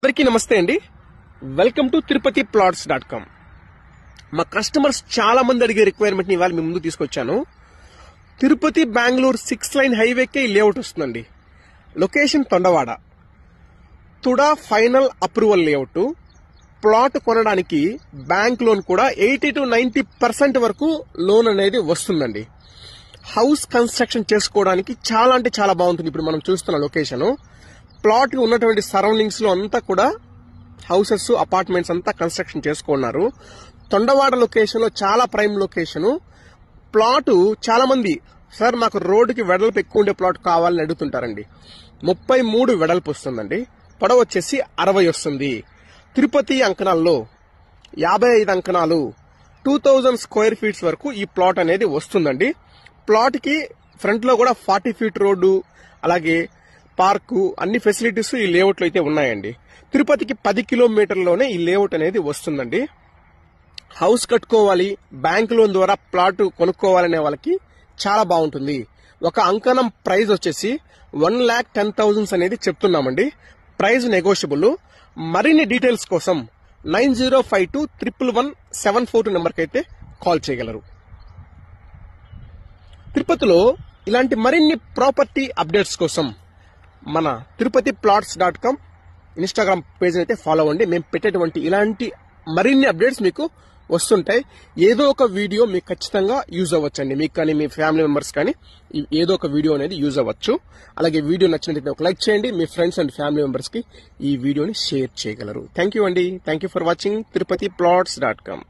అందరికీ నమస్తే అండి. Welcome to tirupatiplots.com. మా కస్టమర్స్ చాలా మంది అడిగే రిక్వైర్మెంట్ ని ఇవాళ మీ ముందు తీసుకొచ్చాను. తిరుపతి బెంగళూరు 6 లైన్ హైవేకే లేఅవుట్ వస్తుందండి. Location Tondavada. TUDA final approval layout. Plot కొనడానికి బ్యాంక్ లోన్ కూడా 80 to 90% వరకు లోన్ అనేది వస్తుందండి. హౌస్ కన్స్ట్రక్షన్ చేసుకోవడానికి చాలా అంటే చాలా బాగుంటుంది. ఇప్పుడు మనం చూస్తున్న లొకేషన్, ప్లాట్ ఉన్నటువంటి సరౌండింగ్స్ లో అంతా కూడా హౌసెస్, అపార్ట్మెంట్స్ అంతా కన్స్ట్రక్షన్ చేసుకున్నారు. తొండవాడ లొకేషన్ లో చాలా ప్రైమ్ లొకేషన్. ప్లాట్ చాలా మంది సార్ మాకు రోడ్డుకి వెడల్పు ఎక్కువ ఉండే ప్లాట్ కావాలని అడుగుతుంటారండి. 33 వెడల్పు వస్తుందండి. పొడవు వచ్చేసి 60 వస్తుంది. తిరుపతి అంకణాల్లో 55 అంకణాలు 2000 స్క్వేర్ ఫీట్స్ వరకు ఈ ప్లాట్ అనేది వస్తుందండి. ప్లాట్ కి ఫ్రంట్ లో కూడా 40 ఫీట్ రోడ్డు, అలాగే పార్కు, అన్ని ఫెసిలిటీస్ ఈ లేఅవుట్ లో అయితే ఉన్నాయండి. తిరుపతికి 10 కిలోమీటర్లోనే ఈ లేఅవుట్ అనేది వస్తుందండి. హౌస్ కట్టుకోవాలి, బ్యాంక్ లోన్ ద్వారా ప్లాట్ కొనుక్కోవాలనే వాళ్ళకి చాలా బాగుంటుంది. ఒక అంకణం ప్రైస్ వచ్చేసి 1,10,000 అనేది చెప్తున్నామండి. Price negotiable. మరిన్ని డీటెయిల్స్ కోసం 9052111742 నెంబర్కి అయితే కాల్ చేయగలరు. తిరుపతిలో ఇలాంటి మరిన్ని ప్రాపర్టీ అప్డేట్స్ కోసం మన tirupatiplots.com ఇన్స్టాగ్రామ్ పేజ్ అయితే ఫాలో అవ్వండి. మేము పెట్టేటువంటి ఇలాంటి మరిన్ని అప్డేట్స్ మీకు వస్తుంటాయి. ఏదో ఒక వీడియో మీకు ఖచ్చితంగా యూజ్ అవ్వచ్చండి. మీకు కానీ మీ ఫ్యామిలీ మెంబర్స్ కానీ ఏదో ఒక వీడియో అనేది యూజ్ అవ్వచ్చు. అలాగే వీడియో నచ్చినట్లయితే ఒక లైక్ చేయండి. మీ ఫ్రెండ్స్ అండ్ ఫ్యామిలీ మెంబర్స్ కి ఈ వీడియోని షేర్ చేయగలరు. థ్యాంక్ యూ అండి. Thank you for watching tirupatiplots.com.